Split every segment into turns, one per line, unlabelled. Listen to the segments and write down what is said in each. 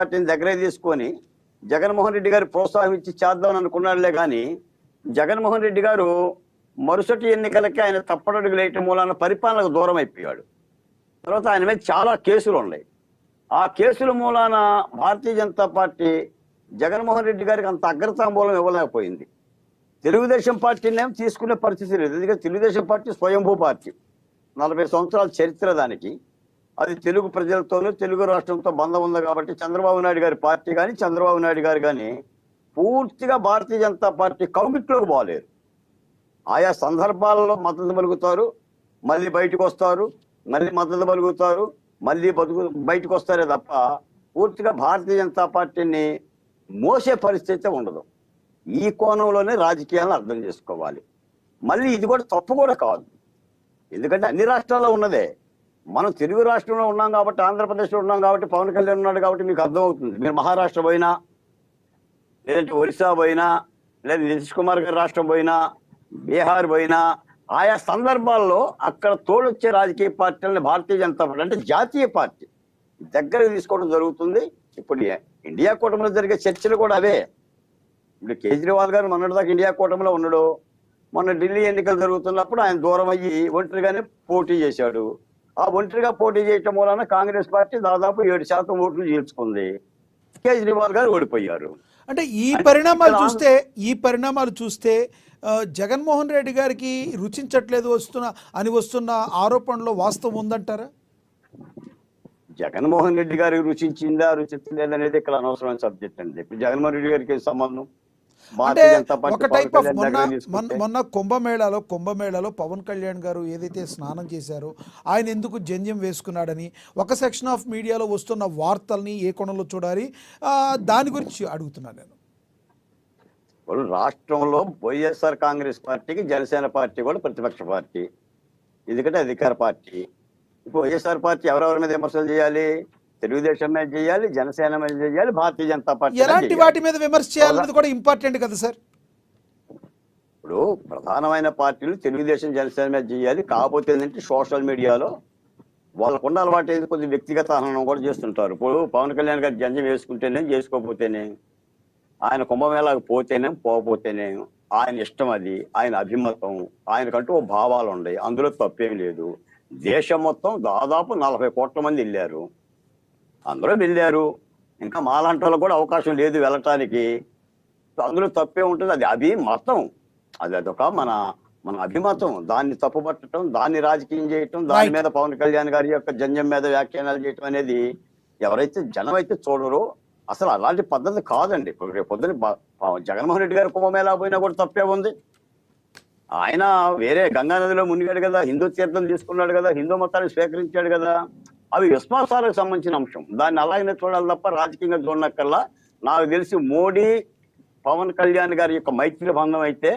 పార్టీని దగ్గరే తీసుకొని జగన్మోహన్ రెడ్డి గారు ప్రోత్సాహం ఇచ్చి చేద్దామని అనుకున్నాడులే కానీ జగన్మోహన్ రెడ్డి గారు మరుసటి ఎన్నికలకి ఆయన తప్పడడుగు వేయటం మూలాన పరిపాలనకు దూరం అయిపోయాడు. తర్వాత ఆయన మీద చాలా కేసులు ఉన్నాయి. ఆ కేసుల మూలాన భారతీయ జనతా పార్టీ జగన్మోహన్ రెడ్డి గారికి అంత అగ్రతాంబూలం ఇవ్వలేకపోయింది. తెలుగుదేశం పార్టీని ఏమో తీసుకునే పరిస్థితి లేదు. ఎందుకంటే తెలుగుదేశం పార్టీ స్వయంభూ పార్టీ, 40 సంవత్సరాల చరిత్ర దానికి. అది తెలుగు ప్రజలతోనూ తెలుగు రాష్ట్రంతో బంధం ఉంది కాబట్టి చంద్రబాబు నాయుడు గారి పార్టీ కానీ చంద్రబాబు నాయుడు గారు కానీ పూర్తిగా భారతీయ జనతా పార్టీ కౌగిట్లోకి పోలేరు. ఆయా సందర్భాలలో మద్దతు పలుకుతారు, మళ్ళీ బయటకు వస్తారు, మళ్ళీ మద్దతు పలుకుతారు, మళ్ళీ బయటకు వస్తారే తప్ప పూర్తిగా భారతీయ జనతా పార్టీని మోసే పరిస్థితి ఉండదు. ఈ కోణంలోనే రాజకీయాలను అర్థం చేసుకోవాలి. మళ్ళీ ఇది కూడా తప్పు కూడా కాదు, ఎందుకంటే అన్ని రాష్ట్రాల్లో ఉన్నదే. మనం తెలుగు రాష్ట్రంలో ఉన్నాం కాబట్టి, ఆంధ్రప్రదేశ్లో ఉన్నాం కాబట్టి, పవన్ కళ్యాణ్ ఉన్నాడు కాబట్టి మీకు అర్థమవుతుంది. మీరు మహారాష్ట్ర పోయినా, లేదంటే ఒరిస్సా పోయినా, లేదా నితీష్ కుమార్ గారి రాష్ట్రం పోయినా, బీహార్ పోయినా, ఆయా సందర్భాల్లో అక్కడ తోడొచ్చే రాజకీయ పార్టీలని భారతీయ జనతా పార్టీ అంటే జాతీయ పార్టీ దగ్గరకు తీసుకోవడం జరుగుతుంది. ఇప్పుడు ఇండియా కూటమిలో జరిగే చర్చలు కూడా అవే. ఇప్పుడు కేజ్రీవాల్ గారు మొన్నటిదాకా ఇండియా కూటమిలో ఉన్నాడు. మొన్న ఢిల్లీ ఎన్నికలు జరుగుతున్నప్పుడు ఆయన దూరం అయ్యి ఒంటరిగానే పోటీ చేశాడు. ఆ ఒంటరిగా పోటీ చేయటం మూలన కాంగ్రెస్ పార్టీ దాదాపు 7% ఓట్లు చీల్చుకుంది. కేజ్రీవాల్ గారు ఓడిపోయారు.
అంటే ఈ పరిణామాలు చూస్తే జగన్మోహన్ రెడ్డి గారికి రుచించట్లేదు వస్తున్న ఆరోపణలో వాస్తవం ఉందంటారా?
జగన్మోహన్ రెడ్డి గారికి రుచించిందా రుచించలేదు అనేది ఇక్కడ అనవసరమైన సబ్జెక్ట్ అండి. ఇప్పుడు జగన్మోహన్ రెడ్డి గారికి సంబంధం
ఒక టైప్ ఆఫ్ మొన్న కుంభమేళాలో పవన్ కళ్యాణ్ గారు ఏదైతే స్నానం చేశారో ఆయన ఎందుకు జంధ్యం వేసుకున్నాడని ఒక సెక్షన్ ఆఫ్ మీడియాలో వస్తున్న వార్తల్ని ఏ కోణంలో చూడాలి, దాని గురించి అడుగుతున్నాను నేను.
ఇప్పుడు రాష్ట్రంలో వైఎస్ఆర్ కాంగ్రెస్ పార్టీకి జనసేన పార్టీ కూడా ప్రతిపక్ష పార్టీ, ఎందుకంటే అధికార పార్టీ. ఇప్పుడు వైఎస్ఆర్ పార్టీ ఎవరెవరి మీద విమర్శలు చేయాలి? తెలుగుదేశం మీద చేయాలి, జనసేన మీద చేయాలి, భారతీయ జనతా పార్టీ.
ఎలాంటి వాటి మీద విమర్శ చేయాలనేది కూడా ఇంపార్టెంట్ కదా సార్.
ఇప్పుడు ప్రధానమైన పార్టీలు తెలుగుదేశం జనసేన మీద చేయాలి. కాకపోతే ఏంటంటే సోషల్ మీడియాలో వాళ్ళకున్న అలవాటు ఏది కొద్దిగా వ్యక్తిగత హననం కూడా చేస్తుంటారు. ఇప్పుడు పవన్ కళ్యాణ్ గారు జంజం వేసుకుంటేనే చేసుకోకపోతేనే, ఆయన కుంభమేళాకు పోతేనే పోకపోతేనే ఆయన ఇష్టం, అది ఆయన అభిమతం. ఆయనకంటూ భావాలు ఉన్నాయి, అందులో తప్పేం లేదు. దేశం మొత్తం దాదాపు 40 కోట్ల మంది వెళ్ళారు, అందరూ వెళ్ళారు. ఇంకా మాలాంటి వాళ్ళకు కూడా అవకాశం లేదు వెళ్ళటానికి, అందులో తప్పే ఉంటుంది. అది అభిమతం, అదొక మన అభిమతం. దాన్ని తప్పుపట్టడం, దాన్ని రాజకీయం చేయటం, దాని మీద పవన్ కళ్యాణ్ గారి యొక్క జంజం మీద వ్యాఖ్యానాలు చేయటం అనేది ఎవరైతే జనం అయితే చూడరో అసలు అలాంటి పద్ధతి కాదండి. ఇప్పుడు రేపు పొద్దున జగన్మోహన్ రెడ్డి గారు కుంభమేళా పోయినా కూడా తప్పే ఉంది. ఆయన వేరే గంగా నదిలో మునిగాడు కదా, హిందూ తీర్థం తీసుకున్నాడు కదా, హిందూ మతాన్ని స్వీకరించాడు కదా. అవి విశ్వాసాలకు సంబంధించిన అంశం, దాన్ని అలాగనే చూడాలి తప్ప రాజకీయంగా చూడనక్కల్లా. నాకు తెలిసి మోడీ పవన్ కళ్యాణ్ గారి యొక్క మైత్రి బంధం అయితే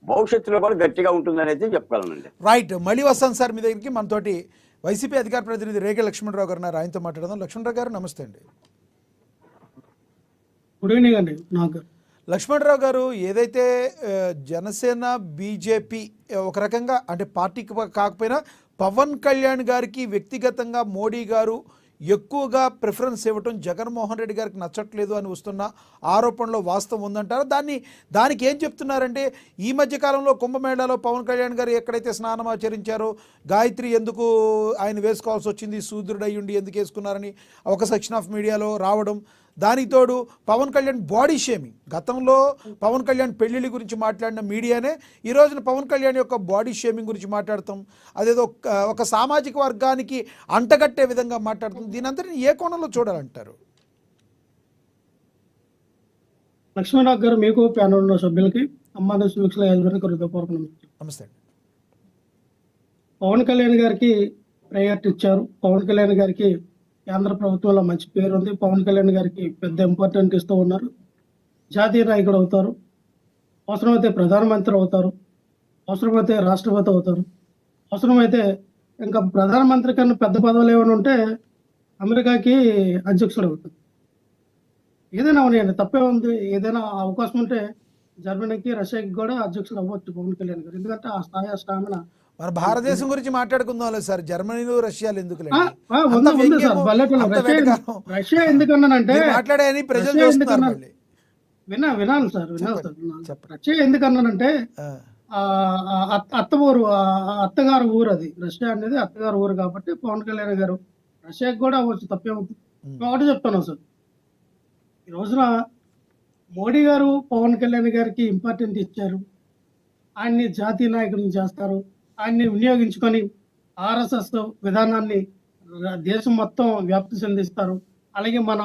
భవిష్యత్తులో కూడా గట్టిగా ఉంటుందనేది చెప్పగలనండి.
రైట్, మళ్ళీ వస్తాను సార్ మీ దగ్గరికి. మనతోటి వైసీపీ అధికార ప్రతినిధి రేగే లక్ష్మణరావు గారు ఉన్నారు, ఆయనతో మాట్లాడదాం. లక్ష్మణరావు గారు నమస్తే అండి.
గుడ్ ఈవినింగ్ అండి. నాకు
లక్ష్మణరావు గారు, ఏదైతే జనసేన బీజేపీ ఒక రకంగా అంటే పార్టీకి కాకపోయినా పవన్ కళ్యాణ్ గారికి వ్యక్తిగతంగా మోడీ గారు ఎక్కువగా ప్రిఫరెన్స్ ఇవ్వటం జగన్మోహన్ రెడ్డి గారికి నచ్చట్లేదు అని వస్తున్న ఆరోపణలో వాస్తవం ఉందంటారు. దానికి ఏం చెప్తున్నారంటే, ఈ మధ్యకాలంలో కుంభమేళాలో పవన్ కళ్యాణ్ గారు ఎక్కడైతే స్నానం ఆచరించారో గాయత్రి ఎందుకు ఆయన వేసుకోవాల్సి వచ్చింది, శూద్రుడు అయ్యుండి ఎందుకు వేసుకున్నారని ఒక సెక్షన్ ఆఫ్ మీడియాలో రావడం, దానికి తోడు పవన్ కళ్యాణ్ బాడీ షేమింగ్. గతంలో పవన్ కళ్యాణ్ పెళ్లిళ్ళ గురించి మాట్లాడిన మీడియానే ఈ రోజున పవన్ కళ్యాణ్ యొక్క బాడీ షేమింగ్ గురించి మాట్లాడతాం, అదేదో ఒక సామాజిక వర్గానికి అంటగట్టే విధంగా మాట్లాడుతుంది. దీని అంతటిని ఏ కోణంలో చూడాలంటారు?
లక్ష్మణరావు గారు, మీకు ప్యానల్ ఉన్న సభ్యులకి హృదయపూర్వక
నమస్తే.
పవన్ కళ్యాణ్ గారికి ప్రయారిటీ ఇచ్చారు. పవన్ కళ్యాణ్ గారికి కేంద్ర ప్రభుత్వంలో మంచి పేరు ఉంది. పవన్ కళ్యాణ్ గారికి పెద్ద ఇంపార్టెంట్ ఇస్తూ ఉన్నారు. జాతీయ నాయకుడు అవుతారు, అవసరమైతే ప్రధానమంత్రి అవుతారు, అవసరమైతే రాష్ట్రపతి అవుతారు, అవసరమైతే ఇంకా ప్రధానమంత్రి కన్నా పెద్ద పదవులు ఏమైనా ఉంటే అమెరికాకి అధ్యక్షుడు అవుతారు. ఏదైనా ఉన్నాయండి, తప్పే ఉంది. ఏదైనా అవకాశం ఉంటే జర్మనీకి రష్యాకి కూడా అధ్యక్షుడు అవ్వచ్చు పవన్ కళ్యాణ్ గారు, ఎందుకంటే ఆ స్థాయి స్టామినా
మన భారతదేశం గురించి మాట్లాడుకుందాం సార్, జర్మనీలు రష్యాలు ఎందుకులేండి.
ఉంది
అంత
ఉంది సార్.
వ్యంగ్యము,
పల్లెటూరు
అంత
రష్యా
వెటకారం.
రష్యా ఎందుకన్నానంటే
మీరు మాట్లాడేయని ప్రజలు
రష్యా
చూస్తున్నారు
ఎందుకన్నా
మళ్ళీ.
వినాలి సార్, వినాలి సార్.
చెప్పండి.
రష్యా ఎందుకన్నానంటే
ఆ,
అత్త ఊరు, అత్తగారు ఊరు అది. రష్యా అనేది అత్తగారు ఊరు కాబట్టి పవన్ కళ్యాణ్ గారు రష్యాకి కూడా వచ్చి తప్పేమవుతుంది. ఒకటి చెప్తాను సార్, ఈ రోజున మోడీ గారు పవన్ కళ్యాణ్ గారికి ఇంపార్టెంట్ ఇచ్చారు. ఆయన్ని జాతీయ నాయకుడిని చేస్తారు. ఆయన్ని వినియోగించుకొని ఆర్ఎస్ఎస్ విధానాన్ని దేశం మొత్తం వ్యాప్తి చెందిస్తారు. అలాగే మన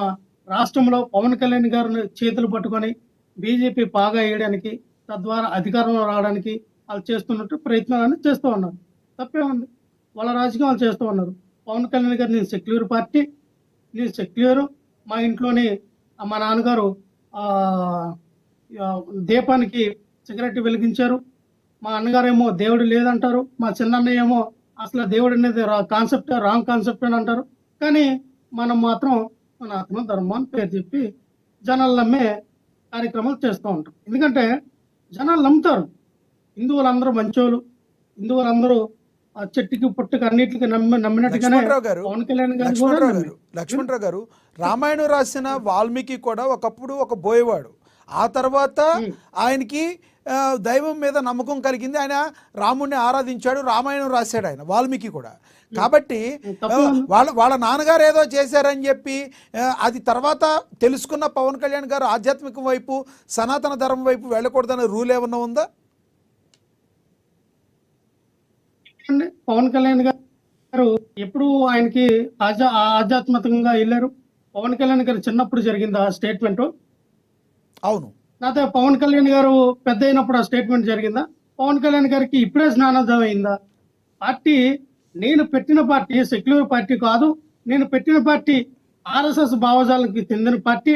రాష్ట్రంలో పవన్ కళ్యాణ్ గారిని చేతులు పట్టుకొని బీజేపీ పాగా వేయడానికి, తద్వారా అధికారంలో రావడానికి వాళ్ళు చేస్తున్నట్టు ప్రయత్నాలన్నీ చేస్తూ ఉన్నారు. తప్పేముంది, వాళ్ళ రాజకీయం వాళ్ళు చేస్తూ ఉన్నారు. పవన్ కళ్యాణ్ గారు నేను సెక్యులర్ పార్టీ, నేను సెక్యులర్, మా ఇంట్లోని మా నాన్నగారు దీపానికి సిగరెట్ వెలిగించారు, మా అన్నగారేమో దేవుడు లేదంటారు, మా చిన్నన్నయ్య ఏమో అసలు దేవుడు అనేది కాన్సెప్ట్ రాంగ్ కాన్సెప్ట్ అని అంటారు. కానీ మనం మాత్రం మన ఆత్మ ధర్మం అని పేరు చెప్పి జనాలు నమ్మే కార్యక్రమాలు చేస్తూ ఉంటాం. ఎందుకంటే జనాలు నమ్ముతారు, హిందువులందరూ మంచోళ్ళు, హిందువులందరూ ఆ చెట్టుకి పుట్టుకి అన్నిటికీ నమ్మినట్టుగానే
లక్ష్మణరావు గారు,
పవన్ కళ్యాణ్ గారు కూడా
లక్ష్మణరావు
నమ్మారు.
గారు, లక్ష్మణరావు గారు, రామాయణం రాసిన వాల్మీకి కూడా ఒకప్పుడు ఒక బోయేవాడు. ఆ తర్వాత ఆయనకి దైవం మీద నమ్మకం కలిగింది, ఆయన రాముడిని ఆరాధించాడు, రామాయణం రాశాడు ఆయన వాల్మీకి కూడా. కాబట్టి వాళ్ళ నాన్నగారు ఏదో చేశారని చెప్పి అది తర్వాత తెలుసుకున్న పవన్ కళ్యాణ్ గారు ఆధ్యాత్మికం వైపు, సనాతన ధర్మం వైపు వెళ్ళకూడదనే రూల్ ఏమన్నా ఉందా?
పవన్ కళ్యాణ్ గారు ఎప్పుడు ఆయనకి ఆధ్యాత్మికంగా వెళ్ళారు. పవన్ కళ్యాణ్ గారు చిన్నప్పుడు జరిగింది ఆ స్టేట్మెంట్.
అవును,
లేకపోతే పవన్ కళ్యాణ్ గారు పెద్ద అయినప్పుడు ఆ స్టేట్మెంట్ జరిగిందా? పవన్ కళ్యాణ్ గారికి ఇప్పుడే జ్ఞానోదయం అయిందా? పార్టీ, నేను పెట్టిన పార్టీ సెక్యులర్ పార్టీ కాదు, నేను పెట్టిన పార్టీ ఆర్ఎస్ఎస్ భావజాలకు చెందిన పార్టీ.